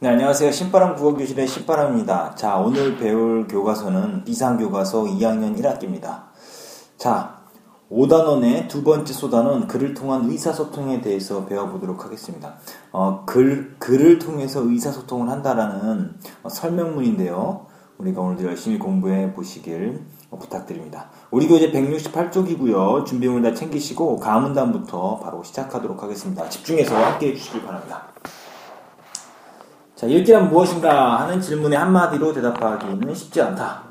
네, 안녕하세요. 신바람 국어교실의 신바람입니다. 자, 오늘 배울 교과서는 비상교과서 2학년 1학기입니다. 자, 5단원의 두 번째 소단은 글을 통한 의사소통에 대해서 배워보도록 하겠습니다. 글을 통해서 의사소통을 한다라는 설명문인데요. 우리가 오늘도 열심히 공부해 보시길 부탁드립니다. 우리 교재 168쪽이고요. 준비물 다 챙기시고 가문단부터 바로 시작하도록 하겠습니다. 집중해서 함께 해주시길 바랍니다. 자, 읽기란 무엇인가 하는 질문에 한마디로 대답하기는 쉽지 않다.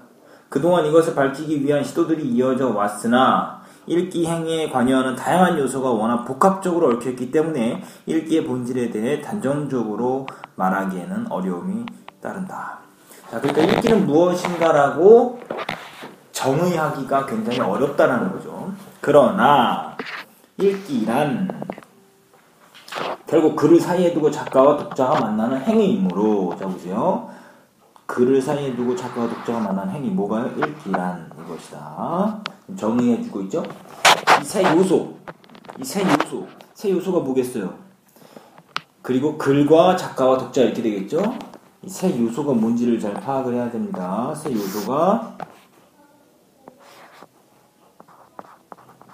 그동안 이것을 밝히기 위한 시도들이 이어져 왔으나 읽기 행위에 관여하는 다양한 요소가 워낙 복합적으로 얽혀있기 때문에 읽기의 본질에 대해 단정적으로 말하기에는 어려움이 따른다. 자, 그러니까 읽기는 무엇인가라고 정의하기가 굉장히 어렵다는 거죠. 그러나 읽기란 결국 글을 사이에 두고 작가와 독자가 만나는 행위이므로, 자 보세요. 글을 사이에 두고 작가와 독자가 만나는 행위, 뭐가요? 읽기란 이것이다. 정의해주고 있죠? 이 세 요소가 뭐겠어요? 그리고 글과 작가와 독자 이렇게 되겠죠? 이 세 요소가 뭔지를 잘 파악을 해야 됩니다. 세 요소가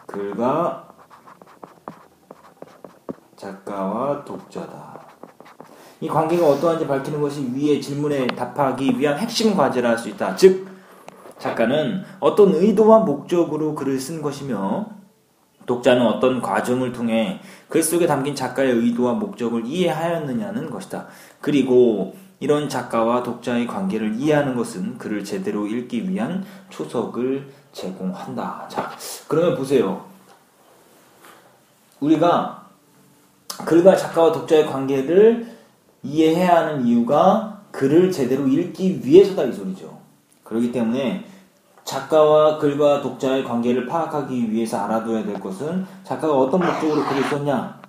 글과 작가와 독자다. 이 관계가 어떠한지 밝히는 것이 위의 질문에 답하기 위한 핵심 과제라 할 수 있다. 즉, 작가는 어떤 의도와 목적으로 글을 쓴 것이며 독자는 어떤 과정을 통해 글 속에 담긴 작가의 의도와 목적을 이해하였느냐는 것이다. 그리고 이런 작가와 독자의 관계를 이해하는 것은 글을 제대로 읽기 위한 초석을 제공한다. 자, 그러면 보세요. 우리가 글과 작가와 독자의 관계를 이해해야 하는 이유가 글을 제대로 읽기 위해서다 이 소리죠. 그렇기 때문에 작가와 글과 독자의 관계를 파악하기 위해서 알아둬야 될 것은 작가가 어떤 목적으로 글을 썼냐,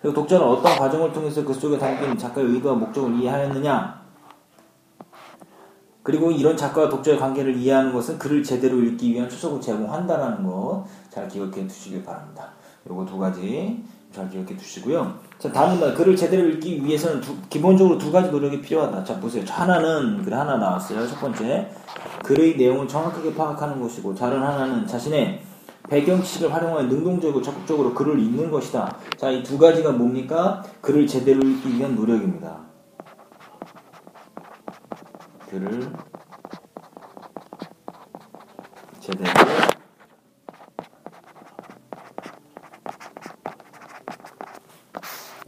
그리고 독자는 어떤 과정을 통해서 그 속에 담긴 작가의 의도와 목적을 이해하였느냐, 그리고 이런 작가와 독자의 관계를 이해하는 것은 글을 제대로 읽기 위한 초석을 제공한다는 거 잘 기억해 두시길 바랍니다. 요거 두 가지 잘 기억해 두시고요. 자, 다음은 글을 제대로 읽기 위해서는 기본적으로 두 가지 노력이 필요하다. 자, 보세요. 하나는 글 하나 나왔어요. 첫 번째, 글의 내용을 정확하게 파악하는 것이고, 다른 하나는 자신의 배경 지식을 활용하여 능동적이고 적극적으로 글을 읽는 것이다. 자, 이 두 가지가 뭡니까? 글을 제대로 읽기 위한 노력입니다. 글을 제대로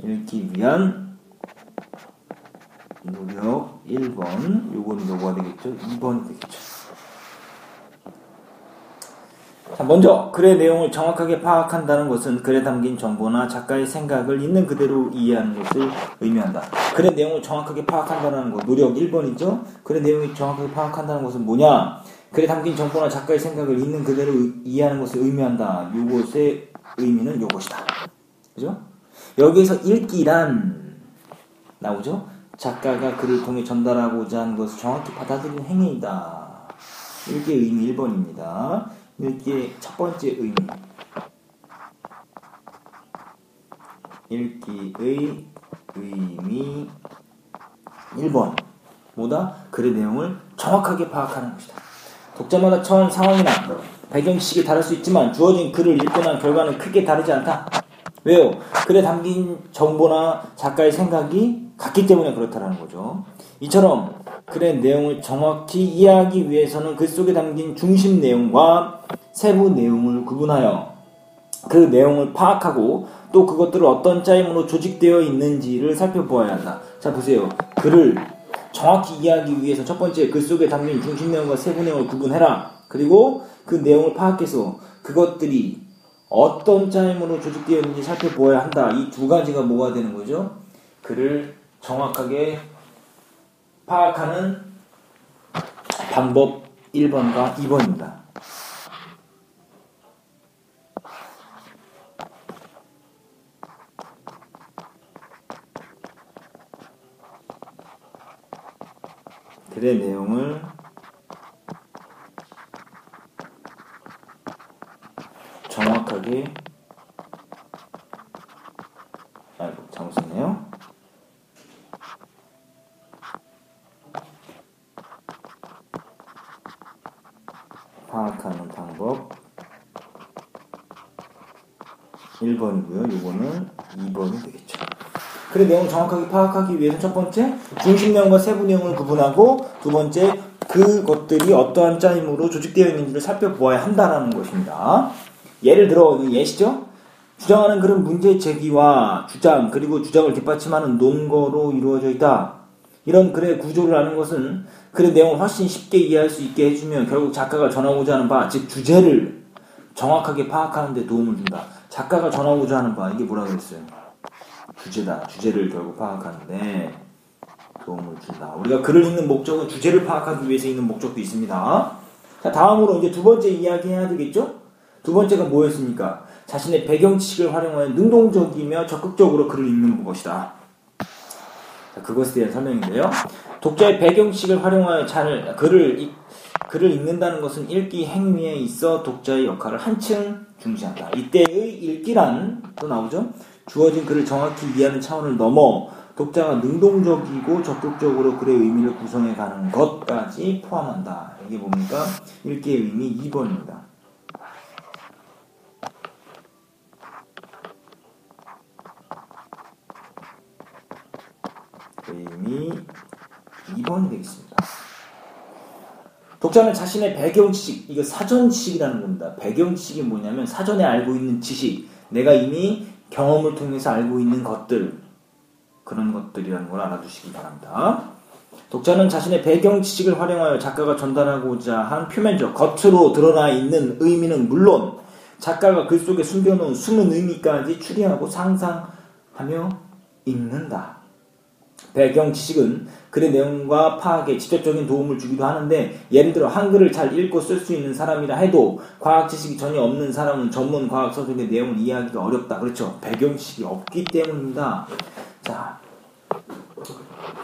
읽기 위한 노력 1번, 요거는 뭐가 되겠죠? 2번이 되겠죠. 자, 먼저 글의 내용을 정확하게 파악한다는 것은 글에 담긴 정보나 작가의 생각을 있는 그대로 이해하는 것을 의미한다. 글의 내용을 정확하게 파악한다는 것, 노력 1번이죠? 글의 내용을 정확하게 파악한다는 것은 뭐냐? 글에 담긴 정보나 작가의 생각을 있는 그대로 이해하는 것을 의미한다. 요것의 의미는 요것이다. 그죠? 여기에서 읽기란 나오죠? 작가가 글을 통해 전달하고자 하는 것을 정확히 받아들이는 행위이다. 읽기의 의미 1번입니다. 읽기의 첫 번째 의미. 읽기의 의미 1번. 뭐다? 글의 내용을 정확하게 파악하는 것이다. 독자마다 처한 상황이나 배경지식이 다를 수 있지만 주어진 글을 읽고 난 결과는 크게 다르지 않다. 왜요? 글에 담긴 정보나 작가의 생각이 같기 때문에 그렇다는 거죠. 이처럼 글의 내용을 정확히 이해하기 위해서는 글 속에 담긴 중심 내용과 세부 내용을 구분하여 그 내용을 파악하고 또 그것들을 어떤 짜임으로 조직되어 있는지를 살펴보아야 한다. 자, 보세요. 글을 정확히 이해하기 위해서 첫 번째, 글 속에 담긴 중심 내용과 세부 내용을 구분해라. 그리고 그 내용을 파악해서 그것들이 어떤 짜임으로 조직되어 있는지 살펴보아야 한다. 이 두 가지가 뭐가 되는 거죠? 글을 정확하게 파악하는 방법 1번과 2번입니다. 글의 내용을 정확하게 잘못 썼네요. 파악하는 방법 1번이고요. 요거는 2번이 되겠죠. 그래, 내용을 정확하게 파악하기 위해서 첫 번째, 중심 내용과 세부 내용을 구분하고, 두 번째, 그것들이 어떠한 짜임으로 조직되어 있는지를 살펴보아야 한다는 것입니다. 예를 들어, 예시죠? 주장하는 그런 문제 제기와 주장, 그리고 주장을 뒷받침하는 논거로 이루어져 있다. 이런 글의 구조를 아는 것은 글의 내용을 훨씬 쉽게 이해할 수 있게 해주면 결국 작가가 전하고자 하는 바, 즉 주제를 정확하게 파악하는 데 도움을 준다. 작가가 전하고자 하는 바, 이게 뭐라 그랬어요? 주제다. 주제를 결국 파악하는데 도움을 준다. 우리가 글을 읽는 목적은 주제를 파악하기 위해서 읽는 목적도 있습니다. 자, 다음으로 이제 두 번째 이야기 해야 되겠죠? 두 번째가 뭐였습니까? 자신의 배경 지식을 활용하여 능동적이며 적극적으로 글을 읽는 것이다. 자, 그것에 대한 설명인데요. 독자의 배경 지식을 활용하여 글을 읽는다는 것은 읽기 행위에 있어 독자의 역할을 한층 중시한다. 이때의 읽기란 또 나오죠. 주어진 글을 정확히 이해하는 차원을 넘어 독자가 능동적이고 적극적으로 글의 의미를 구성해가는 것까지 포함한다. 이게 뭡니까? 읽기의 의미 2번입니다. 의미 2번이 되겠습니다. 독자는 자신의 배경 지식, 이거 사전 지식이라는 겁니다. 배경 지식이 뭐냐면 사전에 알고 있는 지식, 내가 이미 경험을 통해서 알고 있는 것들, 그런 것들이라는 걸 알아두시기 바랍니다. 독자는 자신의 배경 지식을 활용하여 작가가 전달하고자 한 표면적, 겉으로 드러나 있는 의미는 물론 작가가 글 속에 숨겨놓은 숨은 의미까지 추리하고 상상하며 읽는다. 배경 지식은 글의 내용과 파악에 직접적인 도움을 주기도 하는데, 예를 들어 한글을 잘 읽고 쓸 수 있는 사람이라 해도 과학 지식이 전혀 없는 사람은 전문 과학 서적의 내용을 이해하기가 어렵다. 그렇죠? 배경 지식이 없기 때문입니다. 자,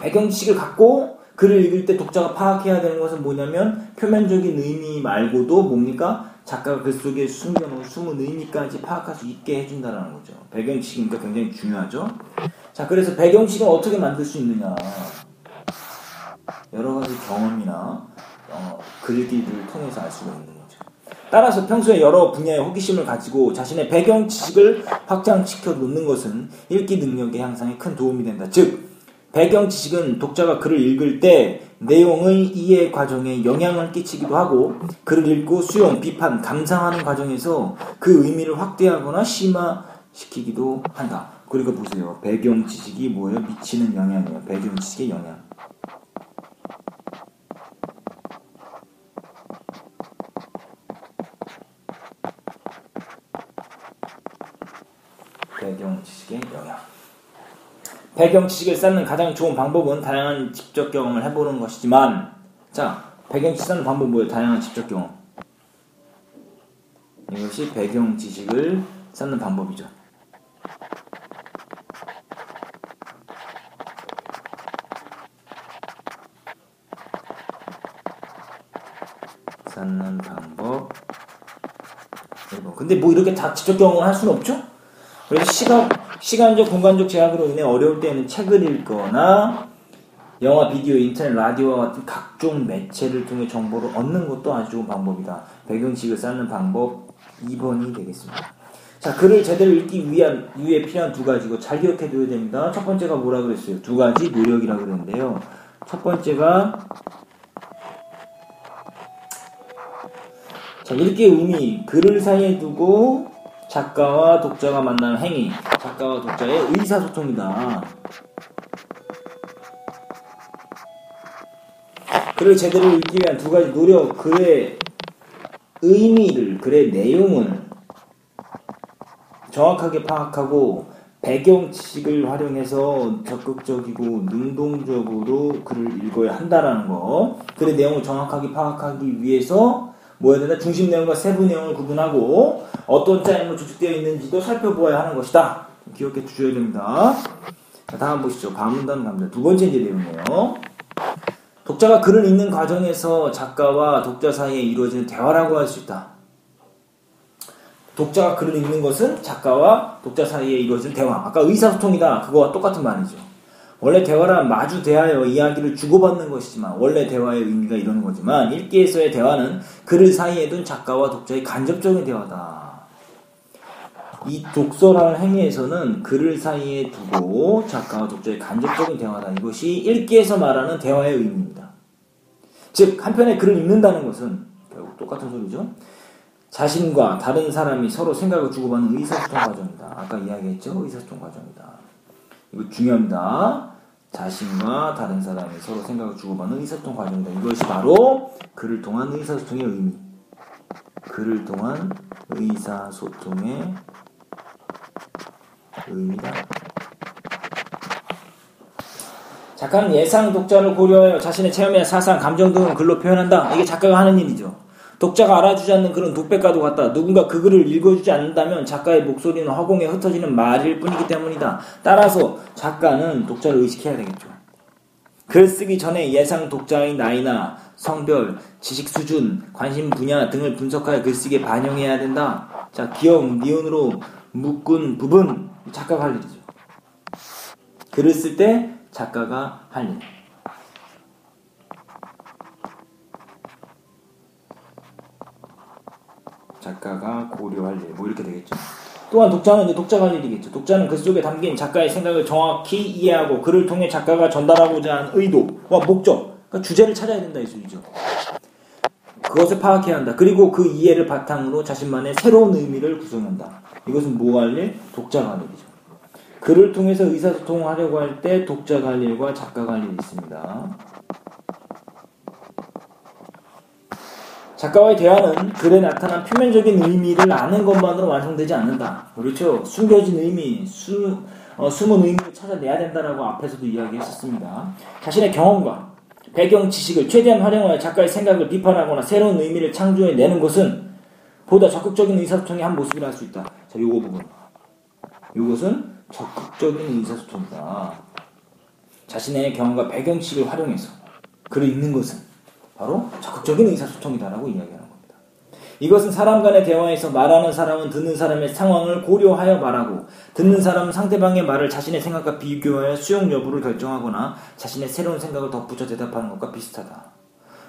배경 지식을 갖고 글을 읽을 때 독자가 파악해야 되는 것은 뭐냐면 표면적인 의미 말고도 뭡니까? 작가가 글 속에 숨겨놓은 숨은 의미까지 파악할 수 있게 해준다는 거죠. 배경 지식이니까 굉장히 중요하죠. 자, 그래서 배경 지식은 어떻게 만들 수 있느냐? 여러 가지 경험이나 글귀들을 통해서 알 수가 있는 거죠. 따라서 평소에 여러 분야의 호기심을 가지고 자신의 배경 지식을 확장시켜 놓는 것은 읽기 능력의 향상에 큰 도움이 된다. 즉, 배경 지식은 독자가 글을 읽을 때 내용의 이해 과정에 영향을 끼치기도 하고, 글을 읽고 수용, 비판, 감상하는 과정에서 그 의미를 확대하거나 심화시키기도 한다. 그러니까 보세요. 배경 지식이 뭐예요? 미치는 영향이에요. 배경 지식의 영향. 배경 지식의 영향. 배경 지식을 쌓는 가장 좋은 방법은 다양한 직접 경험을 해보는 것이지만, 자, 배경 지식 쌓는 방법은 뭐예요? 다양한 직접 경험. 이것이 배경 지식을 쌓는 방법이죠. 쌓는 방법 1번. 근데 뭐 이렇게 다 직접 경험을 할 수는 없죠? 그래서 시간적, 공간적 제약으로 인해 어려울 때는 책을 읽거나 영화, 비디오, 인터넷, 라디오와 같은 각종 매체를 통해 정보를 얻는 것도 아주 좋은 방법이다. 배경 지식을 쌓는 방법 2번이 되겠습니다. 자, 글을 제대로 읽기 위해 필요한 두 가지고 잘 기억해둬야 됩니다. 첫 번째가 뭐라 그랬어요? 두 가지 노력이라고 그랬는데요. 첫 번째가, 자, 읽기의 의미, 글을 사이에 두고 작가와 독자가 만나는 행위, 작가와 독자의 의사소통이다. 글을 제대로 읽기 위한 두 가지 노력, 글의 의미를, 글의 내용을 정확하게 파악하고 배경 지식을 활용해서 적극적이고 능동적으로 글을 읽어야 한다라는 거. 글의 내용을 정확하게 파악하기 위해서 뭐 해야 되나? 중심 내용과 세부 내용을 구분하고 어떤 짜임으로 조직되어 있는지도 살펴보아야 하는 것이다. 기억해 주셔야 됩니다. 자, 다음 보시죠. 가문단 갑니다. 두 번째 내용이에요. 독자가 글을 읽는 과정에서 작가와 독자 사이에 이루어지는 대화라고 할 수 있다. 독자가 글을 읽는 것은 작가와 독자 사이에 이루어지는 대화. 아까 의사소통이다. 그거와 똑같은 말이죠. 원래 대화란 마주 대하여 이야기를 주고받는 것이지만 원래 대화의 의미가 이러는 거지만 읽기에서의 대화는 글을 사이에 둔 작가와 독자의 간접적인 대화다. 이 독서라는 행위에서는 글을 사이에 두고 작가와 독자의 간접적인 대화다. 이것이 읽기에서 말하는 대화의 의미입니다. 즉 한편의 글을 읽는다는 것은 결국 똑같은 소리죠. 자신과 다른 사람이 서로 생각을 주고받는 의사소통 과정이다. 아까 이야기했죠? 의사소통 과정이다. 이거 중요합니다. 자신과 다른 사람이 서로 생각을 주고받는 의사소통 과정이다. 이것이 바로 글을 통한 의사소통의 의미. 글을 통한 의사소통의 의미다. 작가는 예상 독자를 고려하여 자신의 체험이나 사상, 감정 등을 글로 표현한다. 이게 작가가 하는 일이죠. 독자가 알아주지 않는 글은 독백과도 같다. 누군가 그 글을 읽어주지 않는다면 작가의 목소리는 허공에 흩어지는 말일 뿐이기 때문이다. 따라서 작가는 독자를 의식해야 되겠죠. 글 쓰기 전에 예상 독자의 나이나 성별, 지식 수준, 관심 분야 등을 분석하여 글쓰기에 반영해야 된다. 자, 기억, 니은으로 묶은 부분, 작가가 할 일이죠. 글을 쓸 때 작가가 할 일. 작가가 고려할 일, 뭐 이렇게 되겠죠. 또한 독자는 이제 독자가 할 일이겠죠. 독자는 글 속에 담긴 작가의 생각을 정확히 이해하고 그를 통해 작가가 전달하고자 하는 의도와 목적, 그러니까 주제를 찾아야 된다 이 소리죠. 그것을 파악해야 한다. 그리고 그 이해를 바탕으로 자신만의 새로운 의미를 구성한다. 이것은 뭐가 할 일? 독자가 할 일이죠. 글을 통해서 의사소통하려고 할 때 독자가 할 일과 작가가 할 일이 있습니다. 작가와의 대화는 글에 나타난 표면적인 의미를 아는 것만으로 완성되지 않는다. 그렇죠. 숨겨진 의미, 숨은 의미를 찾아내야 된다라고 앞에서도 이야기했었습니다. 자신의 경험과 배경 지식을 최대한 활용하여 작가의 생각을 비판하거나 새로운 의미를 창조해내는 것은 보다 적극적인 의사소통의 한 모습이라 할 수 있다. 자, 요거 부분. 이것은 적극적인 의사소통이다. 자신의 경험과 배경 지식을 활용해서 글을 읽는 것은 바로 적극적인 의사소통이다라고 이야기하는 겁니다. 이것은 사람 간의 대화에서 말하는 사람은 듣는 사람의 상황을 고려하여 말하고 듣는 사람은 상대방의 말을 자신의 생각과 비교하여 수용 여부를 결정하거나 자신의 새로운 생각을 덧붙여 대답하는 것과 비슷하다.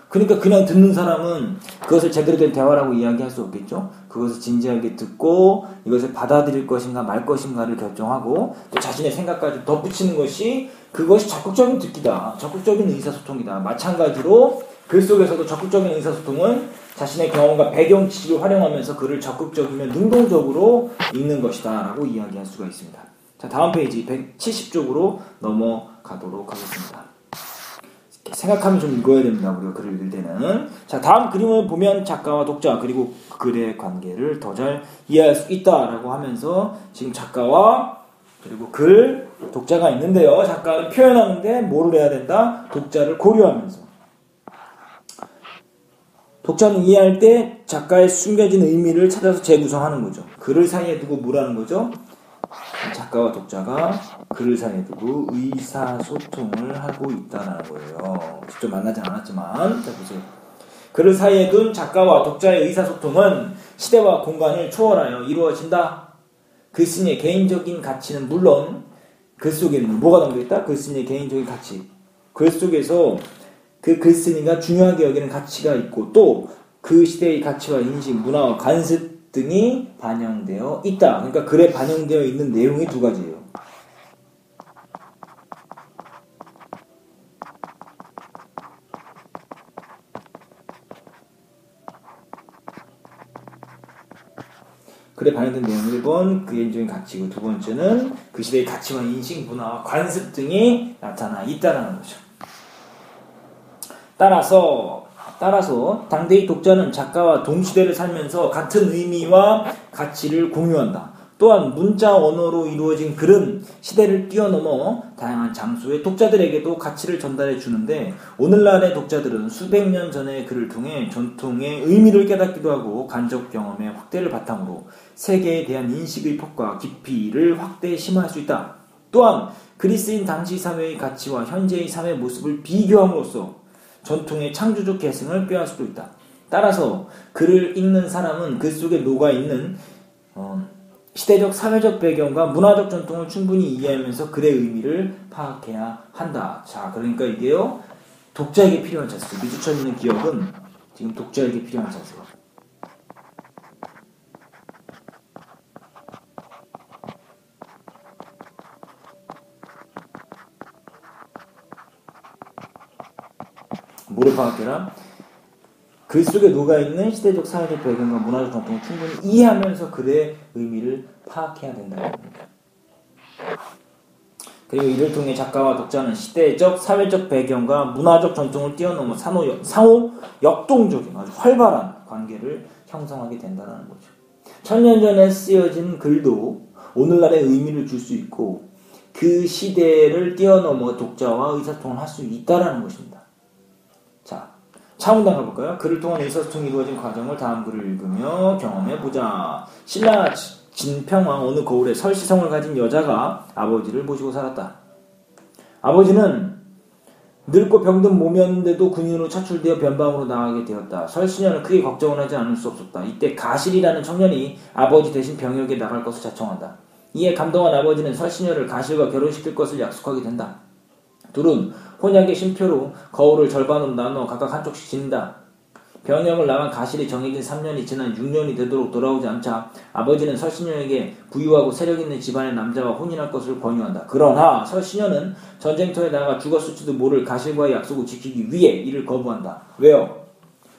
그러니까 그냥 듣는 사람은 그것을 제대로 된 대화라고 이야기할 수 없겠죠. 그것을 진지하게 듣고 이것을 받아들일 것인가 말 것인가를 결정하고 또 자신의 생각까지 덧붙이는 것이 그것이 적극적인 듣기다. 적극적인 의사소통이다. 마찬가지로 글 속에서도 적극적인 의사소통은 자신의 경험과 배경 지식을 활용하면서 글을 적극적이며 능동적으로 읽는 것이다 라고 이야기할 수가 있습니다. 자, 다음 페이지 170쪽으로 넘어가도록 하겠습니다. 생각하면 좀 읽어야 됩니다. 우리가 글을 읽을 때는. 자, 다음 그림을 보면 작가와 독자 그리고 글의 관계를 더 잘 이해할 수 있다라고 하면서 지금 작가와 그리고 글, 독자가 있는데요. 작가는 표현하는데 뭐를 해야 된다? 독자를 고려하면서. 독자는 이해할 때 작가의 숨겨진 의미를 찾아서 재구성하는 거죠. 글을 사이에 두고 뭐라는 거죠? 작가와 독자가 글을 사이에 두고 의사소통을 하고 있다는 거예요. 직접 만나진 않았지만 자 보세요. 글을 사이에 둔 작가와 독자의 의사소통은 시대와 공간을 초월하여 이루어진다. 글쓴이의 개인적인 가치는 물론 글 속에는 뭐가 담겨있다? 글쓴이의 개인적인 가치. 글 속에서 그 글쓴이가 중요하게 여기는 가치가 있고 또 그 시대의 가치와 인식, 문화와 관습 등이 반영되어 있다. 그러니까 글에 반영되어 있는 내용이 두 가지예요. 글에 반영된 내용 1번 그 개인적인 가치고 두 번째는 그 시대의 가치와 인식, 문화와 관습 등이 나타나 있다는 거죠. 따라서 당대의 독자는 작가와 동시대를 살면서 같은 의미와 가치를 공유한다. 또한 문자 언어로 이루어진 글은 시대를 뛰어넘어 다양한 장소의 독자들에게도 가치를 전달해 주는데 오늘날의 독자들은 수백 년 전의 글을 통해 전통의 의미를 깨닫기도 하고 간접 경험의 확대를 바탕으로 세계에 대한 인식의 폭과 깊이를 확대 심화할 수 있다. 또한 글이 쓰인 당시 사회의 가치와 현재의 삶의 모습을 비교함으로써 전통의 창조적 계승을 꾀할 수도 있다. 따라서 글을 읽는 사람은 글 속에 녹아있는 시대적 사회적 배경과 문화적 전통을 충분히 이해하면서 글의 의미를 파악해야 한다. 자, 그러니까 이게요, 독자에게 필요한 찬스. 미주철 있는 기억은 지금 독자에게 필요한 찬스가. 뭐를 파악해라? 글 속에 녹아있는 시대적 사회적 배경과 문화적 전통을 충분히 이해하면서 글의 의미를 파악해야 된다는 겁니다. 그리고 이를 통해 작가와 독자는 시대적 사회적 배경과 문화적 전통을 뛰어넘어 상호 역동적인 아주 활발한 관계를 형성하게 된다는 거죠. 1000년 전에 쓰여진 글도 오늘날의 의미를 줄 수 있고 그 시대를 뛰어넘어 독자와 의사소통을 할 수 있다는 것입니다. 자, 차문단 가볼까요? 글을 통한 의사소통이 이루어진 과정을 다음 글을 읽으며 경험해보자. 신라 진평왕 어느 거울에 설시성을 가진 여자가 아버지를 모시고 살았다. 아버지는 늙고 병든 몸이었는데도 군인으로 차출되어 변방으로 나가게 되었다. 설시녀는 크게 걱정을 하지 않을 수 없었다. 이때 가실이라는 청년이 아버지 대신 병역에 나갈 것을 자청한다. 이에 감동한 아버지는 설시녀를 가실과 결혼시킬 것을 약속하게 된다. 둘은 혼약의 쉼표로 거울을 절반으로 나눠 각각 한쪽씩 지닌다. 병역을 나간 가실이 정해진 3년이 지나 6년이 되도록 돌아오지 않자 아버지는 설시녀에게 부유하고 세력있는 집안의 남자와 혼인할 것을 권유한다. 그러나 설시녀는 전쟁터에 나가 죽었을지도 모를 가실과의 약속을 지키기 위해 이를 거부한다. 왜요?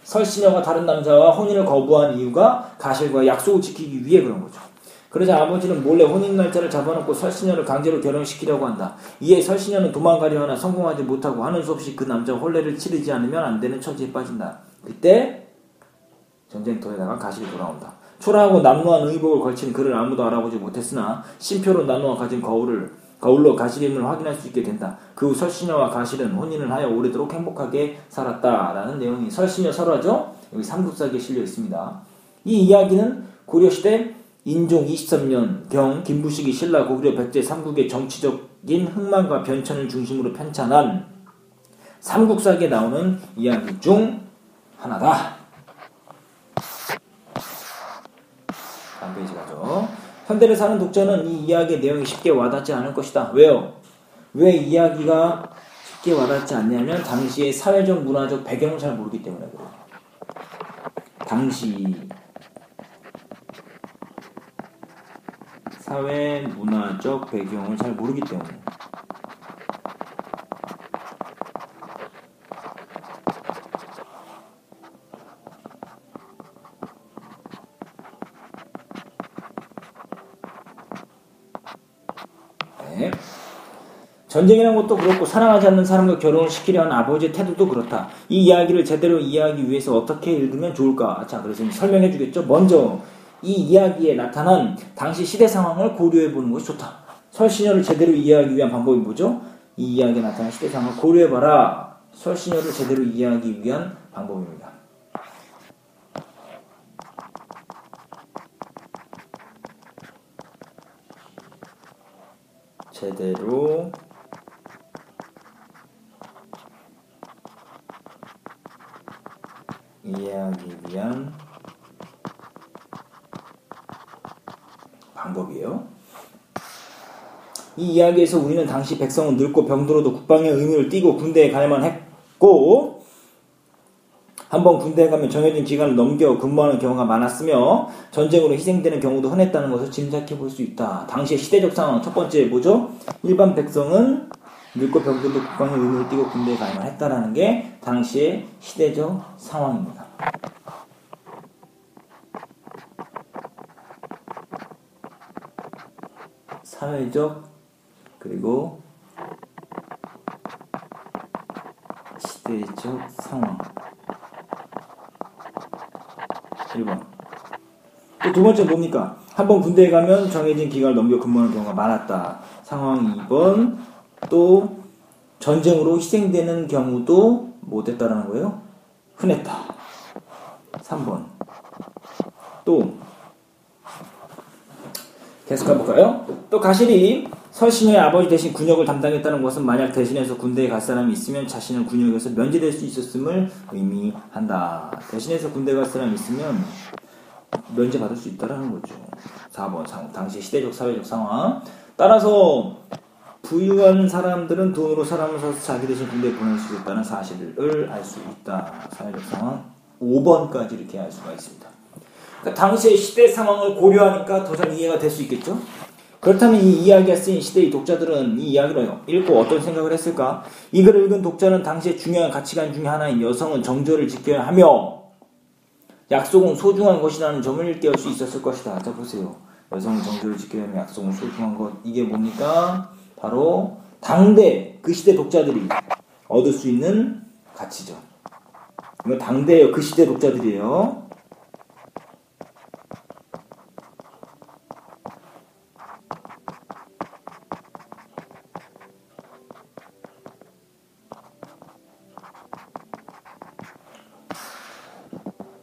설시녀가 다른 남자와 혼인을 거부한 이유가 가실과의 약속을 지키기 위해 그런 거죠. 그러자 아버지는 몰래 혼인 날짜를 잡아놓고 설시녀를 강제로 결혼시키려고 한다. 이에 설시녀는 도망가려 하나 성공하지 못하고 하는 수 없이 그 남자와 혼례를 치르지 않으면 안 되는 처지에 빠진다. 그때 전쟁터에 나간 가실이 돌아온다. 초라하고 남루한 의복을 걸친 그를 아무도 알아보지 못했으나 쉼표로 나누어 가진 거울로 가실임을 확인할 수 있게 된다. 그 후 설시녀와 가실은 혼인을 하여 오래도록 행복하게 살았다라는 내용이 설시녀 설화죠. 여기 삼국사기에 실려 있습니다. 이 이야기는 고려시대 인종 23년 김부식이 신라 고구려 백제 삼국의 정치적인 흥망과 변천을 중심으로 편찬한 삼국사기에 나오는 이야기 중 하나다. 다음 페이지 가죠. 현대를 사는 독자는 이 이야기의 내용이 쉽게 와닿지 않을 것이다. 왜요? 왜 이야기가 쉽게 와닿지 않냐면 당시의 사회적 문화적 배경을 잘 모르기 때문에 그래요. 당시 사회 문화적 배경을 잘 모르기 때문에. 네. 전쟁이라는 것도 그렇고 사랑하지 않는 사람과 결혼을 시키려 하는 아버지의 태도도 그렇다. 이 이야기를 제대로 이해하기 위해서 어떻게 읽으면 좋을까? 자, 그래서 설명해 주겠죠. 먼저 이 이야기에 나타난 당시 시대 상황을 고려해 보는 것이 좋다. 설시녀를 제대로 이해하기 위한 방법이 뭐죠? 이 이야기에 나타난 시대 상황을 고려해 봐라. 설시녀를 제대로 이해하기 위한 방법입니다. 제대로 이해하기 위한 방법이에요. 이 이야기에서 우리는 당시 백성은 늙고 병들어도 국방의 의무를 띠고 군대에 가야만 했고 한번 군대에 가면 정해진 기간을 넘겨 근무하는 경우가 많았으며 전쟁으로 희생되는 경우도 흔했다는 것을 짐작해 볼 수 있다. 당시의 시대적 상황 첫 번째 뭐죠? 일반 백성은 늙고 병들어도 국방의 의무를 띠고 군대에 가야만 했다라는 게 당시의 시대적 상황입니다. 사회적 그리고 시대적 상황 1번. 또 두 번째 뭡니까? 한번 군대에 가면 정해진 기간을 넘겨 근무하는 경우가 많았다. 상황 2번. 또 전쟁으로 희생되는 경우도 못했다라는 거예요. 흔했다. 3번. 또 계속 가볼까요? 또 가실이 설시녀의 아버지 대신 군역을 담당했다는 것은 만약 대신해서 군대에 갈 사람이 있으면 자신은 군역에서 면제될 수 있었음을 의미한다. 대신해서 군대에 갈 사람이 있으면 면제받을 수 있다라는 거죠. 4번 당시 시대적 사회적 상황. 따라서 부유한 사람들은 돈으로 사람을 사서 자기 대신 군대에 보낼 수 있다는 사실을 알 수 있다. 사회적 상황 5번까지 이렇게 알 수가 있습니다. 그러니까 당시의 시대 상황을 고려하니까 더 잘 이해가 될 수 있겠죠? 그렇다면 이 이야기가 쓰인 시대의 독자들은 이 이야기를 읽고 어떤 생각을 했을까? 이 글을 읽은 독자는 당시의 중요한 가치관 중에 하나인 여성은 정절을 지켜야 하며 약속은 소중한 것이라는 점을 일깨울 수 있었을 것이다. 자 보세요. 여성은 정절을 지켜야 하며 약속은 소중한 것. 이게 뭡니까? 바로 당대 그 시대 독자들이 얻을 수 있는 가치죠. 이거 당대예요. 그 시대 독자들이에요.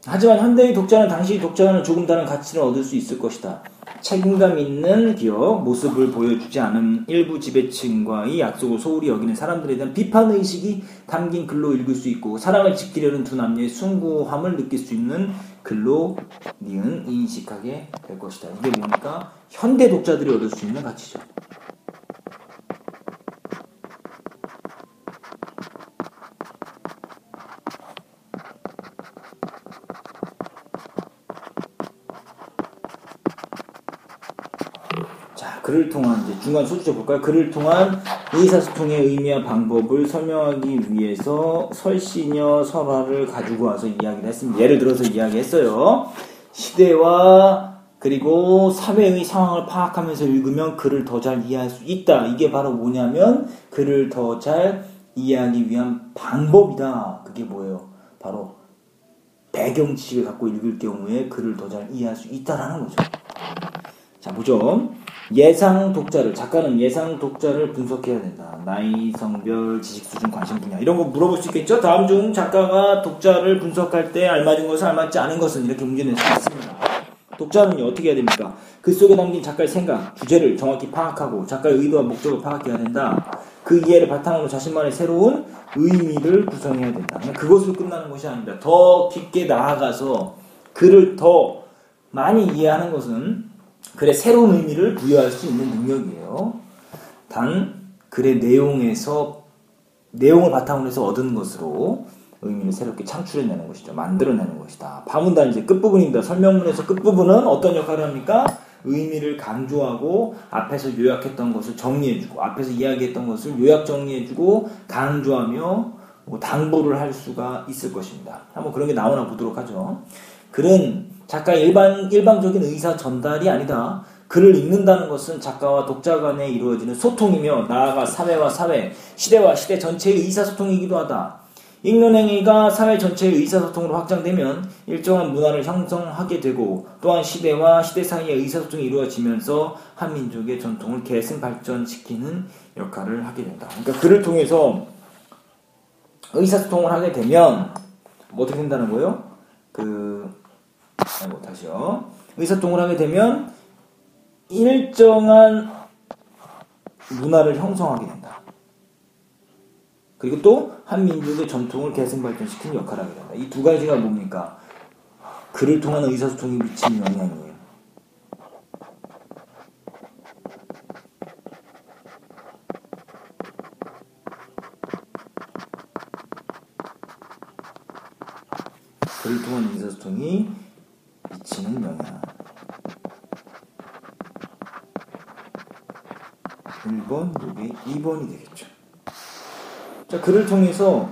하지만 현대의 독자는 당시 독자와는 조금 다른 가치를 얻을 수 있을 것이다. 책임감 있는 기업, 모습을 보여주지 않은 일부 지배층과의 약속을 소홀히 여기는 사람들에 대한 비판의식이 담긴 글로 읽을 수 있고 사랑을 지키려는 두 남녀의 숭고함을 느낄 수 있는 글로 니은 인식하게 될 것이다. 이게 뭡니까? 현대 독자들이 얻을 수 있는 가치죠. 글을 통한 이제 중간 소주제 볼까요? 글을 통한 의사소통의 의미와 방법을 설명하기 위해서 설시녀 설화를 가지고 와서 이야기를 했습니다. 예를 들어서 이야기했어요. 시대와 그리고 사회의 상황을 파악하면서 읽으면 글을 더 잘 이해할 수 있다. 이게 바로 뭐냐면 글을 더 잘 이해하기 위한 방법이다. 그게 뭐예요? 바로 배경 지식을 갖고 읽을 경우에 글을 더 잘 이해할 수 있다라는 거죠. 자, 보죠. 예상 독자를, 작가는 예상 독자를 분석해야 된다. 나이, 성별, 지식 수준, 관심 분야 이런 거 물어볼 수 있겠죠? 다음 중 작가가 독자를 분석할 때 알맞은 것은 알맞지 않은 것은 이렇게 문제 낼 수 있습니다. 독자는 어떻게 해야 됩니까? 글 속에 담긴 작가의 생각, 주제를 정확히 파악하고 작가의 의도와 목적을 파악해야 된다. 그 이해를 바탕으로 자신만의 새로운 의미를 구성해야 된다. 그것으로 끝나는 것이 아닙니다. 더 깊게 나아가서 글을 더 많이 이해하는 것은 글의 새로운 의미를 부여할 수 있는 능력이에요. 단 글의 내용을 바탕으로 해서 얻은 것으로 의미를 새롭게 창출해내는 것이죠. 만들어내는 것이다. 파문단 이제 끝부분입니다. 설명문에서 끝부분은 어떤 역할을 합니까? 의미를 강조하고 앞에서 요약했던 것을 정리해주고 앞에서 이야기했던 것을 요약 정리해주고 강조하며 당부를 할 수가 있을 것입니다. 한번 그런 게 나오나 보도록 하죠. 글은 작가의 일방적인 의사 전달이 아니다. 글을 읽는다는 것은 작가와 독자 간에 이루어지는 소통이며 나아가 사회와 사회, 시대와 시대 전체의 의사소통이기도 하다. 읽는 행위가 사회 전체의 의사소통으로 확장되면 일정한 문화를 형성하게 되고 또한 시대와 시대 사이의 의사소통이 이루어지면서 한 민족의 전통을 계승 발전시키는 역할을 하게 된다. 그러니까 글을 통해서 의사소통을 하게 되면 뭐 어떻게 된다는 거예요? 다시요. 의사소통을 하게 되면 일정한 문화를 형성하게 된다. 그리고 또 한 민족의 전통을 계승 발전시키는 역할을 하게 된다. 이 두 가지가 뭡니까? 글을 통한 의사소통이 미치는 영향이에요. 글을 통한 의사소통이 미치는 영향. 1번, 이게 2번이 되겠죠. 자, 글을 통해서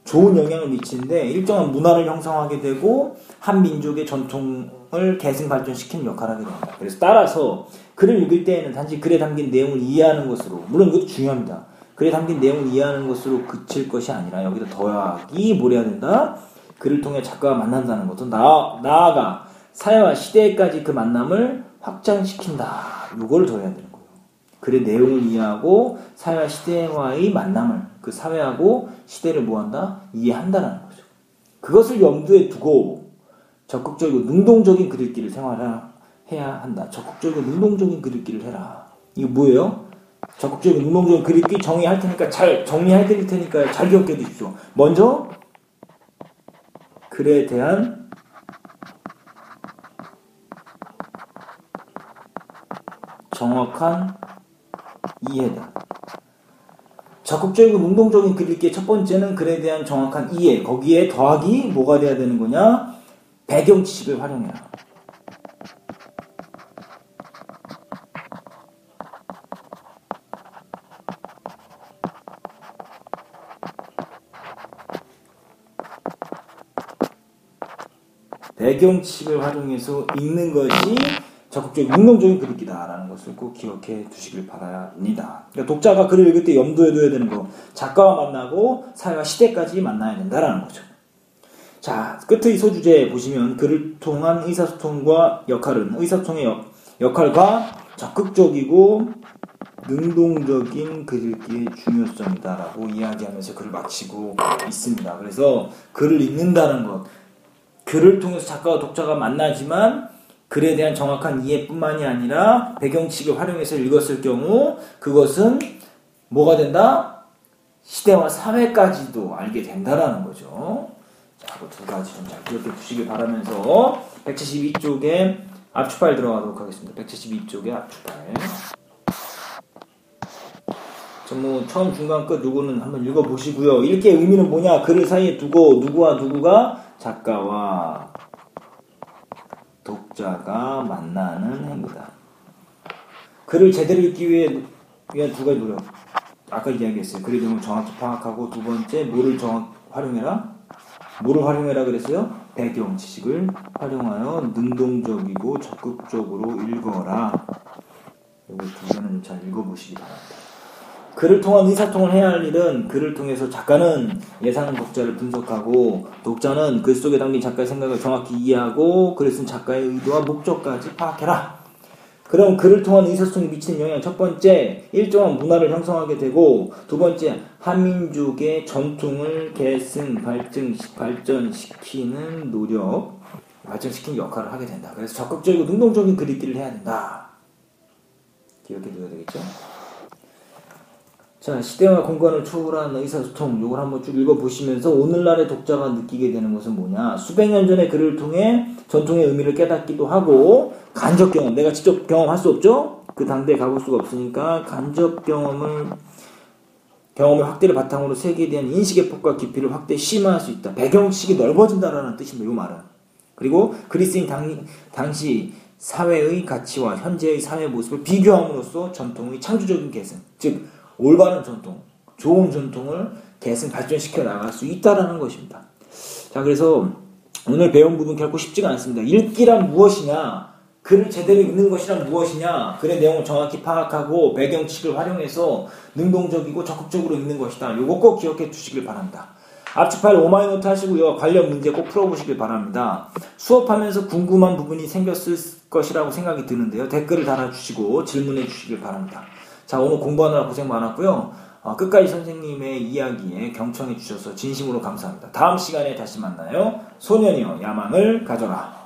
좋은 영향을 미치는데 일정한 문화를 형성하게 되고 한 민족의 전통을 계승 발전시키는 역할을 하게 됩니다. 그래서 따라서 글을 읽을 때에는 단지 글에 담긴 내용을 이해하는 것으로, 물론 이것도 중요합니다. 글에 담긴 내용을 이해하는 것으로 그칠 것이 아니라 여기다 더하기 뭘 해야 된다? 글을 통해 작가와 만난다는 것도 나아가 사회와 시대까지 그 만남을 확장시킨다. 요걸 더해야 되는 거예요. 글의 내용을 이해하고 사회와 시대와의 만남을, 그 사회하고 시대를 뭐한다? 이해한다라는 거죠. 그것을 염두에 두고 적극적이고 능동적인 글읽기를 생활해야 한다. 적극적이고 능동적인 글읽기를 해라. 이거 뭐예요? 적극적이고 능동적인 글읽기 정의할 테니까 잘 정리해드릴 테니까 잘 기억해 두십시오. 먼저 글에 대한 정확한 이해다. 적극적이고 능동적인 글 읽기의 첫 번째는 글에 대한 정확한 이해, 거기에 더하기 뭐가 돼야 되는 거냐? 배경 지식을 활용해라. 배경 지식을 활용해서 읽는 것이 적극적인 능동적인 글 읽기다라는 것을 꼭 기억해 두시길 바랍니다. 그러니까 독자가 글을 읽을 때 염두에 둬야 되는 거, 작가와 만나고 사회와 시대까지 만나야 된다라는 거죠. 자, 끝의 소주제 보시면 글을 통한 의사소통과 역할은 의사소통의 역할과 적극적이고 능동적인 글 읽기의 중요성이다라고 이야기하면서 글을 마치고 있습니다. 그래서 글을 읽는다는 것, 글을 통해서 작가와 독자가 만나지만 글에 대한 정확한 이해뿐만이 아니라 배경지식을 활용해서 읽었을 경우 그것은 뭐가 된다? 시대와 사회까지도 알게 된다라는 거죠. 자, 그 두 가지 좀 잘 기억해 두시길 바라면서 172쪽에 압축 파일 들어가도록 하겠습니다. 172쪽에 압축 파일. 뭐 처음 중간 끝 요거는 한번 읽어보시고요. 읽기의 의미는 뭐냐? 글을 사이에 두고 누구와 누구가 작가와 독자가 만나는 행위다. 글을 제대로 읽기 위한 두 가지 노력. 아까 이야기했어요. 글의 내용을 정확히 파악하고 두 번째 뭐를 활용해라? 뭐를 활용해라 그랬어요? 배경 지식을 활용하여 능동적이고 적극적으로 읽어라. 요거 두 개는 잘 읽어보시기 바랍니다. 글을 통한 의사소통을 해야 할 일은 글을 통해서 작가는 예상 독자를 분석하고 독자는 글 속에 담긴 작가의 생각을 정확히 이해하고 글을 쓴 작가의 의도와 목적까지 파악해라. 그럼 글을 통한 의사소통이 미치는 영향 첫 번째, 일정한 문화를 형성하게 되고 두 번째, 한민족의 전통을 계승, 발전시키는 노력, 발전시키는 역할을 하게 된다. 그래서 적극적이고 능동적인 글 읽기를 해야 된다. 기억해 두셔야 되겠죠? 자, 시대와 공간을 초월한 의사소통, 요걸 한번 쭉 읽어보시면서 오늘날의 독자가 느끼게 되는 것은 뭐냐? 수백 년 전의 글을 통해 전통의 의미를 깨닫기도 하고 간접 경험, 내가 직접 경험할 수 없죠? 그 당대에 가볼 수가 없으니까 간접 경험의 확대를 바탕으로 세계에 대한 인식의 폭과 깊이를 확대 심화할 수 있다. 배경식이 넓어진다라는 뜻입니다. 이 말은. 그리고 그리스인 당시 사회의 가치와 현재의 사회 모습을 비교함으로써 전통의 창조적인 계승, 즉 올바른 전통, 좋은 전통을 계승 발전시켜 나갈 수 있다라는 것입니다. 자, 그래서 오늘 배운 부분 결코 쉽지가 않습니다. 읽기란 무엇이냐? 글을 제대로 읽는 것이란 무엇이냐? 글의 내용을 정확히 파악하고 배경지식을 활용해서 능동적이고 적극적으로 읽는 것이다. 요거 꼭 기억해 두시길 바랍니다. 압축 파일 오마이노트 하시고요. 관련 문제 꼭 풀어보시길 바랍니다. 수업하면서 궁금한 부분이 생겼을 것이라고 생각이 드는데요. 댓글을 달아주시고 질문해 주시길 바랍니다. 자, 오늘 공부하느라 고생 많았고요. 끝까지 선생님의 이야기에 경청해 주셔서 진심으로 감사합니다. 다음 시간에 다시 만나요. 소년이여 야망을 가져라.